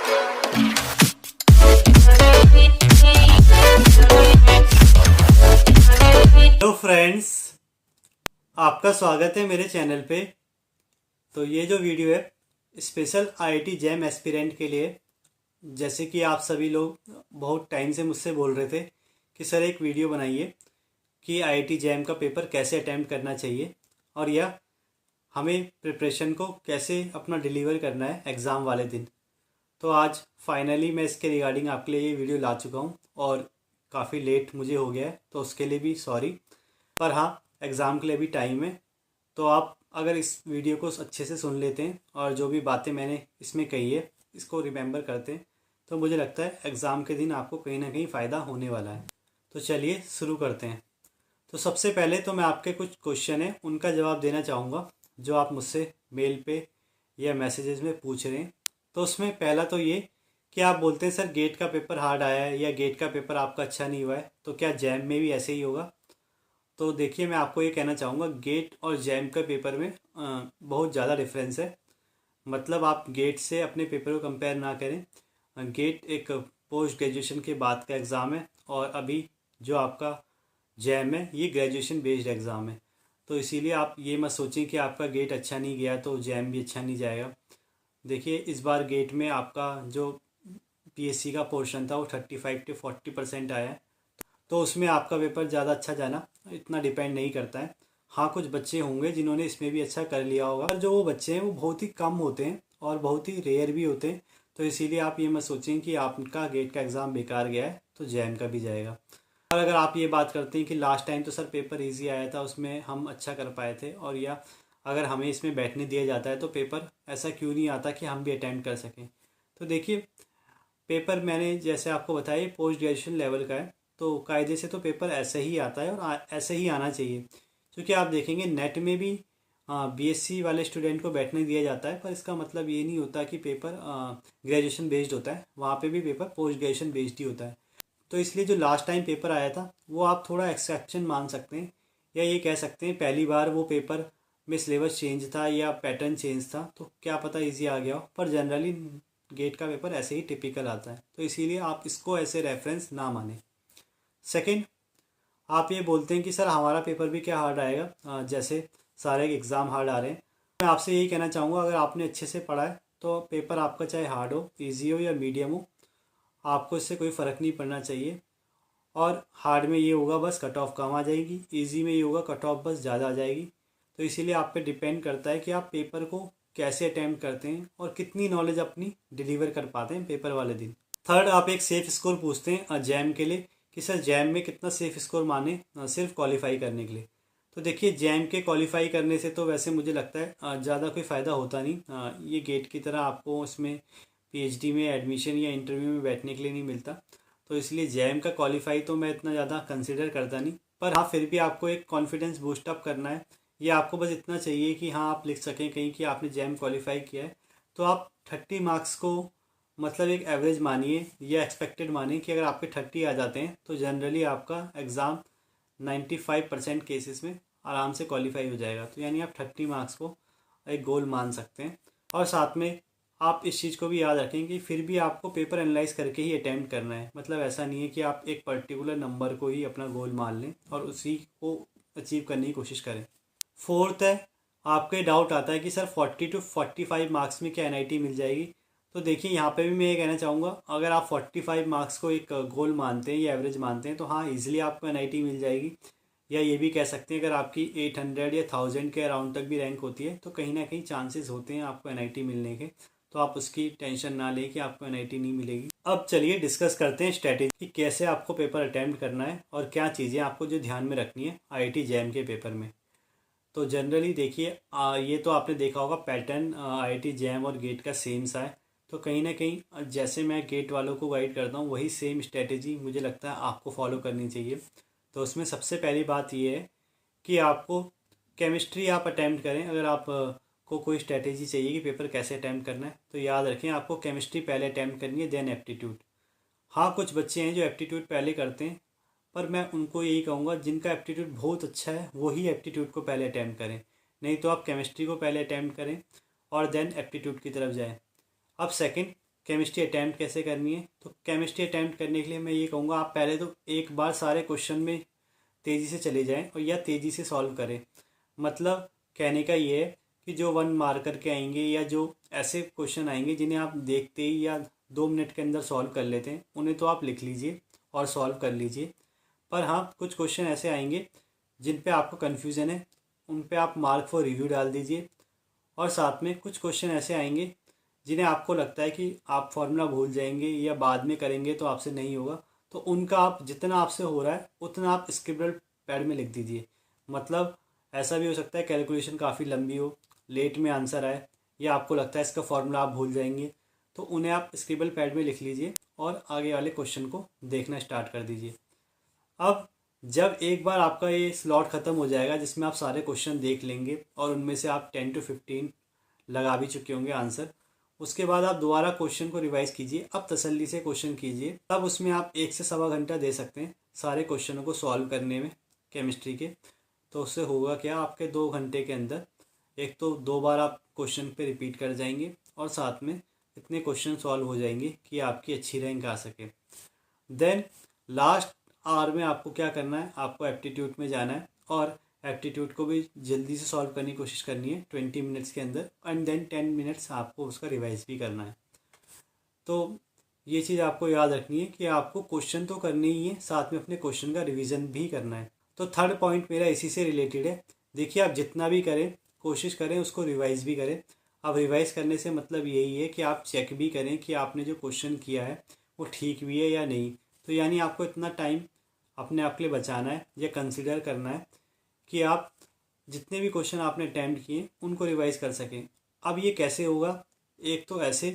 Hello friends, आपका स्वागत है मेरे चैनल पे। तो ये जो वीडियो है स्पेशल आईआईटी जैम एस्पिरेंट के लिए। जैसे कि आप सभी लोग बहुत टाइम से मुझसे बोल रहे थे कि सर एक वीडियो बनाइए कि आईआईटी जैम का पेपर कैसे अटेम्प्ट करना चाहिए और या हमें प्रिपरेशन को कैसे अपना डिलीवर करना है एग्ज़ाम वाले दिन। तो आज फाइनली मैं इसके रिगार्डिंग आपके लिए ये वीडियो ला चुका हूँ और काफ़ी लेट मुझे हो गया है, तो उसके लिए भी सॉरी। पर हाँ, एग्ज़ाम के लिए भी टाइम है। तो आप अगर इस वीडियो को अच्छे से सुन लेते हैं और जो भी बातें मैंने इसमें कही है इसको रिमेंबर करते हैं तो मुझे लगता है एग्ज़ाम के दिन आपको कहीं ना कहीं फ़ायदा होने वाला है। तो चलिए शुरू करते हैं। तो सबसे पहले तो मैं आपके कुछ क्वेश्चन है उनका जवाब देना चाहूँगा जो आप मुझसे मेल पे या मैसेजेस में पूछ रहे हैं। तो उसमें पहला तो ये कि आप बोलते हैं सर गेट का पेपर हार्ड आया है या गेट का पेपर आपका अच्छा नहीं हुआ है, तो क्या जैम में भी ऐसे ही होगा? तो देखिए, मैं आपको ये कहना चाहूँगा गेट और जैम का पेपर में बहुत ज़्यादा डिफरेंस है। मतलब आप गेट से अपने पेपर को कंपेयर ना करें। गेट एक पोस्ट ग्रेजुएशन के बाद का एग्ज़ाम है और अभी जो आपका जैम है ये ग्रेजुएशन बेस्ड एग्ज़ाम है। तो इसीलिए आप ये मत सोचें कि आपका गेट अच्छा नहीं गया तो जैम भी अच्छा नहीं जाएगा। देखिए, इस बार गेट में आपका जो पीएससी का पोर्शन था वो 35 to 40% आया है। तो उसमें आपका पेपर ज़्यादा अच्छा जाना इतना डिपेंड नहीं करता है। हाँ, कुछ बच्चे होंगे जिन्होंने इसमें भी अच्छा कर लिया होगा, पर जो वो बच्चे हैं वो बहुत ही कम होते हैं और बहुत ही रेयर भी होते हैं। तो इसीलिए आप ये मत सोचें कि आपका गेट का एग्ज़ाम बेकार गया है तो जैम का भी जाएगा। और अगर आप ये बात करते हैं कि लास्ट टाइम तो सर पेपर इजी आया था, उसमें हम अच्छा कर पाए थे, और या अगर हमें इसमें बैठने दिया जाता है तो पेपर ऐसा क्यों नहीं आता कि हम भी अटेम्प्ट कर सकें। तो देखिए, पेपर मैंने जैसे आपको बताया पोस्ट ग्रेजुएशन लेवल का है, तो कायदे से तो पेपर ऐसे ही आता है और ऐसे ही आना चाहिए। क्योंकि आप देखेंगे नेट में भी बीएससी वाले स्टूडेंट को बैठने दिया जाता है, पर इसका मतलब ये नहीं होता कि पेपर ग्रेजुएशन बेस्ड होता है। वहाँ पे भी पेपर पोस्ट ग्रेजुएशन बेस्ड ही होता है। तो इसलिए जो लास्ट टाइम पेपर आया था वो आप थोड़ा एक्सेप्शन मान सकते हैं, या ये कह सकते हैं पहली बार वो पेपर में सिलेबस चेंज था या पैटर्न चेंज था, तो क्या पता इजी आ गया हो। पर जनरली गेट का पेपर ऐसे ही टिपिकल आता है, तो इसीलिए आप इसको ऐसे रेफरेंस ना माने। सेकंड, आप ये बोलते हैं कि सर हमारा पेपर भी क्या हार्ड आएगा, जैसे सारे एग्ज़ाम हार्ड आ रहे हैं। मैं आपसे यही कहना चाहूँगा, अगर आपने अच्छे से पढ़ा है तो पेपर आपका चाहे हार्ड हो, ईजी हो या मीडियम हो, आपको इससे कोई फ़र्क नहीं पड़ना चाहिए। और हार्ड में ये होगा बस कट ऑफ कम आ जाएगी, इजी में ये होगा कट ऑफ बस ज़्यादा आ जाएगी। तो इसीलिए आप पे डिपेंड करता है कि आप पेपर को कैसे अटैम्प्ट करते हैं और कितनी नॉलेज अपनी डिलीवर कर पाते हैं पेपर वाले दिन। थर्ड, आप एक सेफ़ स्कोर पूछते हैं जैम के लिए कि सर जैम में कितना सेफ़ स्कोर माने सिर्फ क्वालिफाई करने के लिए। तो देखिए, जैम के क्वालिफाई करने से तो वैसे मुझे लगता है ज़्यादा कोई फ़ायदा होता नहीं। ये गेट की तरह आपको उसमें पीएचडी में एडमिशन या इंटरव्यू में बैठने के लिए नहीं मिलता। तो इसलिए जैम का क्वालिफाई तो मैं इतना ज़्यादा कंसिडर करता नहीं। पर हाँ, फिर भी आपको एक कॉन्फिडेंस बूस्ट अप करना है। या आपको बस इतना चाहिए कि हाँ, आप लिख सकें कहीं कि आपने जैम क्वालिफाई किया है। तो आप 30 मार्क्स को मतलब एक एवरेज मानिए या एक्सपेक्टेड मानिए कि अगर आपके 30 आ जाते हैं तो जनरली आपका एग्ज़ाम 95% केसेस में आराम से क्वालिफाई हो जाएगा। तो यानी आप 30 मार्क्स को एक गोल मान सकते हैं। और साथ में आप इस चीज़ को भी याद रखें कि फिर भी आपको पेपर एनालाइज करके ही अटैम्प्ट करना है। मतलब ऐसा नहीं है कि आप एक पर्टिकुलर नंबर को ही अपना गोल मान लें और उसी को अचीव करने की कोशिश करें। फोर्थ है, आपके डाउट आता है कि सर 40 to 45 मार्क्स में क्या एनआईटी मिल जाएगी। तो देखिए, यहाँ पे भी मैं ये कहना चाहूँगा, अगर आप 45 मार्क्स को एक गोल मानते हैं या एवरेज मानते हैं तो हाँ, ईजिली आपको एनआईटी मिल जाएगी। या ये भी कह सकते हैं, अगर आपकी 800 या 1000 के अराउंड तक भी रैंक होती है तो कहीं ना कहीं चांसेस होते हैं आपको एनआईटी मिलने के। तो आप उसकी टेंशन ना लें कि आपको एनआईटी नहीं मिलेगी। अब चलिए डिस्कस करते हैं स्ट्रैटेजी कि कैसे आपको पेपर अटैम्प्ट करना है और क्या चीज़ें आपको जो ध्यान में रखनी है आईआईटी जैम के पेपर में। तो जनरली देखिए, ये तो आपने देखा होगा पैटर्न आईआईटी जैम और गेट का सेम सा है। तो कहीं ना कहीं जैसे मैं गेट वालों को गाइड करता हूँ वही सेम स्ट्रेटेजी मुझे लगता है आपको फॉलो करनी चाहिए। तो उसमें सबसे पहली बात ये है कि आपको केमिस्ट्री आप अटैम्प्ट करें। अगर आप को कोई स्ट्रेटेजी चाहिए कि पेपर कैसे अटैम्प्ट करना है तो याद रखें आपको केमिस्ट्री पहले अटैम्प्ट करनी है, देन एप्टीट्यूड। हाँ, कुछ बच्चे हैं जो एप्टीट्यूड पहले करते हैं, पर मैं उनको यही कहूँगा जिनका एप्टीट्यूड बहुत अच्छा है वही एप्टीट्यूड को पहले अटैम्प्ट करें। नहीं तो आप केमिस्ट्री को पहले अटैम्प्ट करें और देन एप्टीट्यूड की तरफ जाएं। अब सेकंड, केमिस्ट्री अटैम्प्ट कैसे करनी है। तो केमिस्ट्री अटैम्प्ट करने के लिए मैं ये कहूँगा, आप पहले तो एक बार सारे क्वेश्चन में तेज़ी से चले जाएं और या तेज़ी से सॉल्व करें। मतलब कहने का ये है कि जो 1 मार्कर के आएंगे या जो ऐसे क्वेश्चन आएंगे जिन्हें आप देखते ही या 2 मिनट के अंदर सॉल्व कर लेते हैं, उन्हें तो आप लिख लीजिए और सॉल्व कर लीजिए। पर हाँ, कुछ क्वेश्चन ऐसे आएंगे जिन पे आपको कन्फ्यूज़न है, उन पे आप मार्क फॉर रिव्यू डाल दीजिए। और साथ में कुछ क्वेश्चन ऐसे आएंगे जिन्हें आपको लगता है कि आप फॉर्मूला भूल जाएंगे या बाद में करेंगे तो आपसे नहीं होगा, तो उनका आप जितना आपसे हो रहा है उतना आप स्क्रिबल पैड में लिख दीजिए। मतलब ऐसा भी हो सकता है कैलकुलेशन काफ़ी लंबी हो, लेट में आंसर आए, या आपको लगता है इसका फॉर्मूला आप भूल जाएंगे, तो उन्हें आप स्क्रिबल पैड में लिख लीजिए और आगे वाले क्वेश्चन को देखना स्टार्ट कर दीजिए। अब जब एक बार आपका ये स्लॉट ख़त्म हो जाएगा जिसमें आप सारे क्वेश्चन देख लेंगे और उनमें से आप 10 to 15 लगा भी चुके होंगे आंसर, उसके बाद आप दोबारा क्वेश्चन को रिवाइज कीजिए। अब तसल्ली से क्वेश्चन कीजिए, तब उसमें आप 1 से सवा घंटा दे सकते हैं सारे क्वेश्चनों को सॉल्व करने में केमिस्ट्री के। तो उससे होगा क्या, आपके 2 घंटे के अंदर एक तो 2 बार आप क्वेश्चन पे रिपीट कर जाएंगे और साथ में इतने क्वेश्चन सॉल्व हो जाएंगे कि आपकी अच्छी रैंक आ सके। देन लास्ट आवर में आपको क्या करना है, आपको एप्टीट्यूड में जाना है और एप्टीट्यूड को भी जल्दी से सॉल्व करने की कोशिश करनी है 20 मिनट्स के अंदर, एंड देन 10 मिनट्स आपको उसका रिवाइज भी करना है। तो ये चीज़ आपको याद रखनी है कि आपको क्वेश्चन तो करने ही है, साथ में अपने क्वेश्चन का रिवीजन भी करना है। तो थर्ड पॉइंट मेरा इसी से रिलेटेड है। देखिए, आप जितना भी करें कोशिश करें उसको रिवाइज भी करें। अब रिवाइज करने से मतलब यही है कि आप चेक भी करें कि आपने जो क्वेश्चन किया है वो ठीक भी है या नहीं। तो यानी आपको इतना टाइम अपने आप के लिए बचाना है या कंसिडर करना है कि आप जितने भी क्वेश्चन आपने अटैम्प्ट किए उनको रिवाइज कर सकें। अब ये कैसे होगा, एक तो ऐसे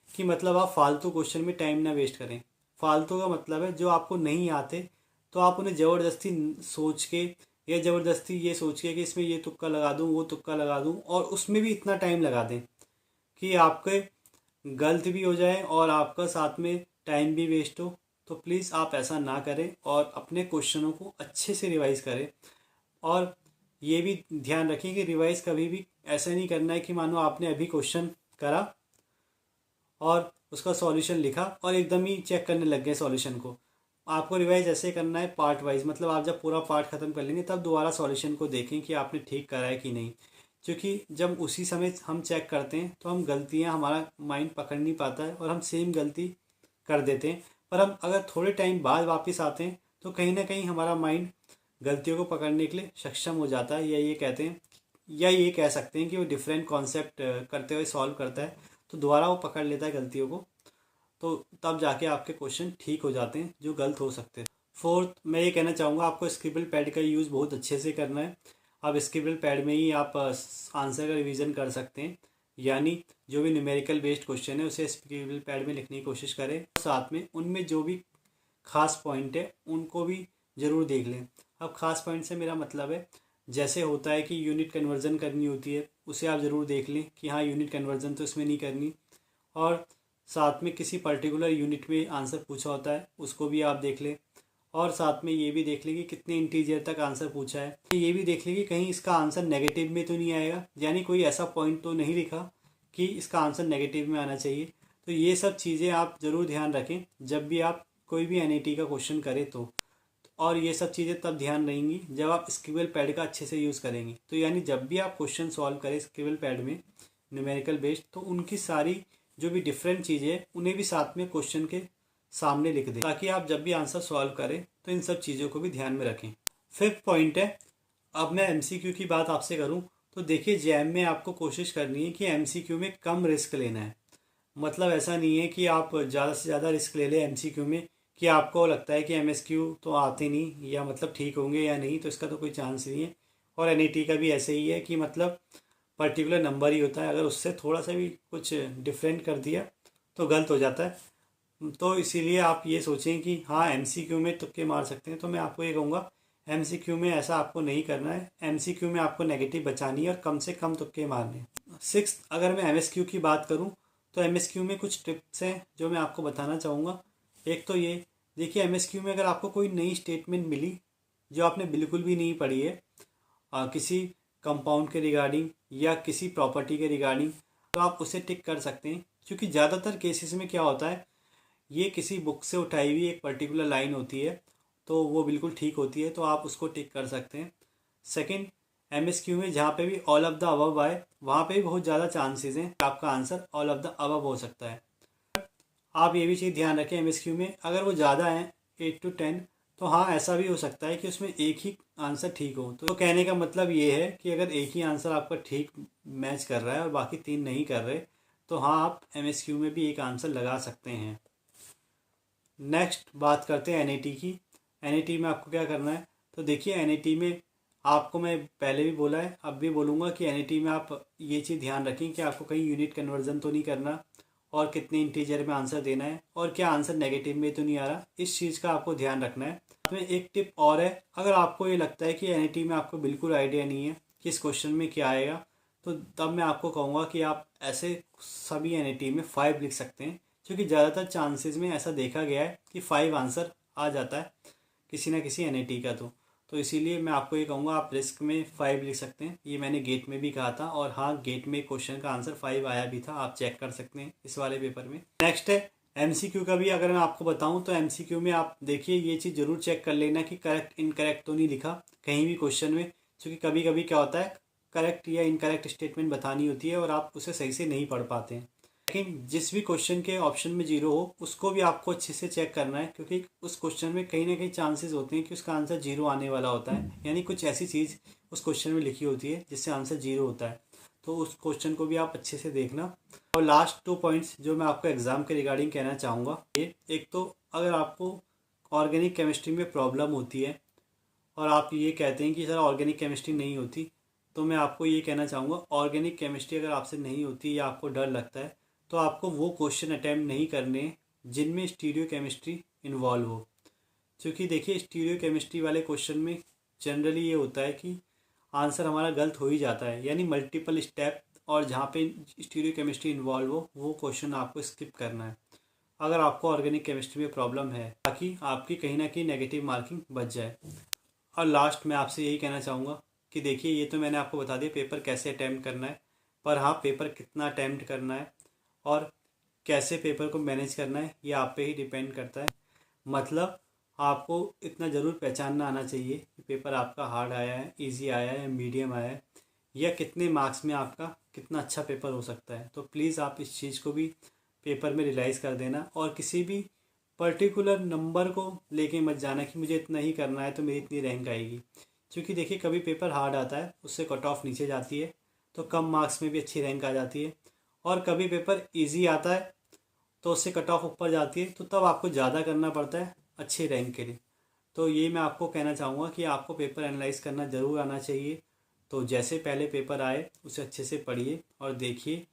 कि मतलब आप फालतू क्वेश्चन में टाइम ना वेस्ट करें। फालतू का मतलब है जो आपको नहीं आते तो आप उन्हें ज़बरदस्ती सोच के या ज़बरदस्ती ये सोच के कि इसमें ये तुक्का लगा दूँ वो तुक्का लगा दूँ और उसमें भी इतना टाइम लगा दें कि आपके गलत भी हो जाए और आपका साथ में टाइम भी वेस्ट हो। तो प्लीज़ आप ऐसा ना करें और अपने क्वेश्चनों को अच्छे से रिवाइज करें। और ये भी ध्यान रखें कि रिवाइज कभी भी ऐसा नहीं करना है कि मानो आपने अभी क्वेश्चन करा और उसका सॉल्यूशन लिखा और एकदम ही चेक करने लग गए सॉल्यूशन को। आपको रिवाइज ऐसे करना है पार्ट वाइज, मतलब आप जब पूरा पार्ट ख़त्म कर लेंगे तब दोबारा सॉल्यूशन को देखें कि आपने ठीक करा है कि नहीं। क्योंकि जब उसी समय हम चेक करते हैं तो हम गलतियां हमारा माइंड पकड़ नहीं पाता है और हम सेम गलती कर देते हैं। पर हम अगर थोड़े टाइम बाद वापस आते हैं तो कहीं ना कहीं हमारा माइंड गलतियों को पकड़ने के लिए सक्षम हो जाता है, या ये कहते हैं या ये कह सकते हैं कि वो डिफरेंट कॉन्सेप्ट करते हुए सॉल्व करता है, तो दोबारा वो पकड़ लेता है गलतियों को। तो तब जाके आपके क्वेश्चन ठीक हो जाते हैं जो गलत हो सकते हैं। फोर्थ, मैं ये कहना चाहूँगा आपको स्क्रिबल पैड का यूज़ बहुत अच्छे से करना है। आप स्क्रिबल पैड में ही आप आंसर का रिवीजन कर सकते हैं, यानी जो भी न्यूमेरिकल बेस्ड क्वेश्चन है उसे स्क्रिबल पैड में लिखने की कोशिश करें। साथ में उनमें जो भी खास पॉइंट है उनको भी ज़रूर देख लें। अब खास पॉइंट से मेरा मतलब है, जैसे होता है कि यूनिट कन्वर्जन करनी होती है, उसे आप ज़रूर देख लें कि हाँ यूनिट कन्वर्जन तो इसमें नहीं करनी। और साथ में किसी पर्टिकुलर यूनिट में आंसर पूछा होता है उसको भी आप देख लें। और साथ में ये भी देख लें कि कितने इंटीजर तक आंसर पूछा है। ये भी देख लें कि कहीं इसका आंसर नेगेटिव में तो नहीं आएगा, यानी कोई ऐसा पॉइंट तो नहीं लिखा कि इसका आंसर नेगेटिव में आना चाहिए। तो ये सब चीज़ें आप ज़रूर ध्यान रखें जब भी आप कोई भी एनईटी का क्वेश्चन करें तो। और ये सब चीज़ें तब ध्यान रहेंगी जब आप स्क्रिबल पैड का अच्छे से यूज़ करेंगे। तो यानी जब भी आप क्वेश्चन सॉल्व करें स्क्रिबल पैड में न्यूमेरिकल बेस्ड, तो उनकी सारी जो भी डिफरेंट चीज़ें हैं उन्हें भी साथ में क्वेश्चन के सामने लिख दें, ताकि आप जब भी आंसर सॉल्व करें तो इन सब चीज़ों को भी ध्यान में रखें। फिफ्थ पॉइंट है, अब मैं एमसीक्यू की बात आपसे करूं तो देखिए जैम में आपको कोशिश करनी है कि एमसीक्यू में कम रिस्क लेना है। मतलब ऐसा नहीं है कि आप ज़्यादा से ज़्यादा रिस्क ले लें एमसीक्यू में कि आपको लगता है कि एमएसक्यू तो आते नहीं या मतलब ठीक होंगे या नहीं, तो इसका तो कोई चांस नहीं है। और एनईटी का भी ऐसे ही है कि मतलब पर्टिकुलर नंबर ही होता है, अगर उससे थोड़ा सा भी कुछ डिफरेंट कर दिया तो गलत हो जाता है। तो इसीलिए आप ये सोचें कि हाँ एमसीक्यू में तुक्के मार सकते हैं, तो मैं आपको ये कहूँगा एमसीक्यू में ऐसा आपको नहीं करना है। एमसीक्यू में आपको नेगेटिव बचानी है और कम से कम तुक्के मारने हैं। सिक्स्थ, अगर मैं एमएसक्यू की बात करूँ तो एमएसक्यू में कुछ टिप्स हैं जो मैं आपको बताना चाहूँगा। एक तो ये देखिए, एमएसक्यू में अगर आपको कोई नई स्टेटमेंट मिली जो आपने बिल्कुल भी नहीं पढ़ी है किसी कंपाउंड के रिगार्डिंग या किसी प्रॉपर्टी के रिगार्डिंग, तो आप उसे टिक कर सकते हैं क्योंकि ज़्यादातर केसेस में क्या होता है, ये किसी बुक से उठाई हुई एक पर्टिकुलर लाइन होती है, तो वो बिल्कुल ठीक होती है, तो आप उसको टिक कर सकते हैं। सेकंड, एमएसक्यू में जहाँ पे भी ऑल ऑफ द अबव आए, वहाँ पे भी बहुत ज़्यादा चांसेस हैं कि आपका answer all of the above हो सकता है। आप ये भी चीज़ ध्यान रखें, एमएसक्यू में अगर वो ज़्यादा हैं 8 to 10, तो हाँ ऐसा भी हो सकता है कि उसमें एक ही आंसर ठीक हो। तो कहने का मतलब ये है कि अगर एक ही आंसर आपका ठीक मैच कर रहा है और बाकी 3 नहीं कर रहे, तो हाँ आप एमएसक्यू में भी एक आंसर लगा सकते हैं। नेक्स्ट बात करते हैं एनईटी की। एनईटी में आपको क्या करना है, तो देखिए एनईटी में आपको मैं पहले भी बोला है, अब भी बोलूँगा कि एनईटी में आप ये चीज़ ध्यान रखें कि आपको कहीं यूनिट कन्वर्जन तो नहीं करना, और कितने इंटीजर में आंसर देना है, और क्या आंसर नेगेटिव में तो नहीं आ रहा, इस चीज़ का आपको ध्यान रखना है। में एक टिप और है, अगर आपको ये लगता है कि एनईटी में आपको बिल्कुल आइडिया नहीं है कि इस क्वेश्चन में क्या आएगा, तो तब मैं आपको कहूँगा कि आप ऐसे सभी एनईटी में 5 लिख सकते हैं, क्योंकि ज़्यादातर चांसेस में ऐसा देखा गया है कि 5 आंसर आ जाता है किसी ना किसी एनईटी का। तो इसीलिए मैं आपको ये कहूँगा आप रिस्क में 5 लिख सकते हैं। ये मैंने गेट में भी कहा था, और हाँ गेट में क्वेश्चन का आंसर 5 आया भी था, आप चेक कर सकते हैं इस वाले पेपर में। नेक्स्ट है एमसीक्यू का भी अगर मैं आपको बताऊं, तो एमसीक्यू में आप देखिए ये चीज़ जरूर चेक कर लेना कि करेक्ट इनकरेक्ट तो नहीं लिखा कहीं भी क्वेश्चन में, क्योंकि कभी कभी क्या होता है करेक्ट या इनकरेक्ट स्टेटमेंट बतानी होती है और आप उसे सही से नहीं पढ़ पाते हैं। लेकिन जिस भी क्वेश्चन के ऑप्शन में 0 हो, उसको भी आपको अच्छे से चेक करना है, क्योंकि उस क्वेश्चन में कहीं ना कहीं चांसेस होते हैं कि उसका आंसर 0 आने वाला होता है, यानी कुछ ऐसी चीज़ उस क्वेश्चन में लिखी होती है जिससे आंसर 0 होता है। तो उस क्वेश्चन को भी आप अच्छे से देखना। और लास्ट 2 पॉइंट्स जो मैं आपको एग्जाम के रिगार्डिंग कहना चाहूँगा, ये एक तो अगर आपको ऑर्गेनिक केमिस्ट्री में प्रॉब्लम होती है और आप ये कहते हैं कि सर ऑर्गेनिक केमिस्ट्री नहीं होती, तो मैं आपको ये कहना चाहूँगा ऑर्गेनिक केमिस्ट्री अगर आपसे नहीं होती या आपको डर लगता है, तो आपको वो क्वेश्चन अटैम्प्ट नहीं करने जिनमें स्टीरियो केमिस्ट्री इन्वॉल्व हो। क्योंकि देखिए स्टीरियो केमिस्ट्री वाले क्वेश्चन में जनरली ये होता है कि आंसर हमारा गलत हो ही जाता है, यानी मल्टीपल स्टेप, और जहाँ पे स्टीरियो केमिस्ट्री इन्वॉल्व हो वो क्वेश्चन आपको स्किप करना है अगर आपको ऑर्गेनिक केमिस्ट्री में प्रॉब्लम है, ताकि आपकी कहीं ना कहीं नेगेटिव मार्किंग बच जाए। और लास्ट में आपसे यही कहना चाहूँगा कि देखिए ये तो मैंने आपको बता दिया पेपर कैसे अटैम्प्ट करना है, पर हाँ पेपर कितना अटैम्प्ट करना है और कैसे पेपर को मैनेज करना है ये आप पे ही डिपेंड करता है। मतलब आपको इतना ज़रूर पहचानना आना चाहिए कि पेपर आपका हार्ड आया है, इजी आया है, मीडियम आया है, या कितने मार्क्स में आपका कितना अच्छा पेपर हो सकता है। तो प्लीज़ आप इस चीज़ को भी पेपर में रियलाइज़ कर देना, और किसी भी पर्टिकुलर नंबर को लेके मत जाना कि मुझे इतना ही करना है तो मेरी इतनी रैंक आएगी। क्योंकि देखिए कभी पेपर हार्ड आता है, उससे कट ऑफ नीचे जाती है, तो कम मार्क्स में भी अच्छी रैंक आ जाती है, और कभी पेपर ईजी आता है तो उससे कट ऑफ ऊपर जाती है, तो तब आपको ज़्यादा करना पड़ता है अच्छे रैंक के लिए। तो ये मैं आपको कहना चाहूँगा कि आपको पेपर एनालाइज करना ज़रूर आना चाहिए। तो जैसे पहले पेपर आए उसे अच्छे से पढ़िए और देखिए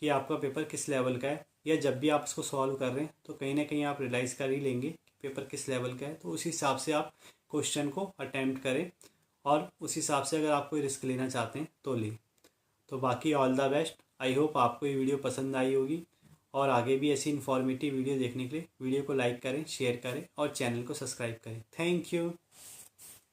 कि आपका पेपर किस लेवल का है, या जब भी आप इसको सॉल्व कर रहे हैं तो कहीं ना कहीं आप रियलाइज़ कर ही लेंगे कि पेपर किस लेवल का है। तो उसी हिसाब से आप क्वेश्चन को अटैम्प्ट करें, और उस हिसाब से अगर आप कोई रिस्क लेना चाहते हैं तो लें। तो बाकी all the best. I hope आपको ये वीडियो पसंद आई होगी, और आगे भी ऐसी इन्फॉर्मेटिव वीडियो देखने के लिए वीडियो को लाइक करें, शेयर करें और चैनल को सब्सक्राइब करें। Thank you.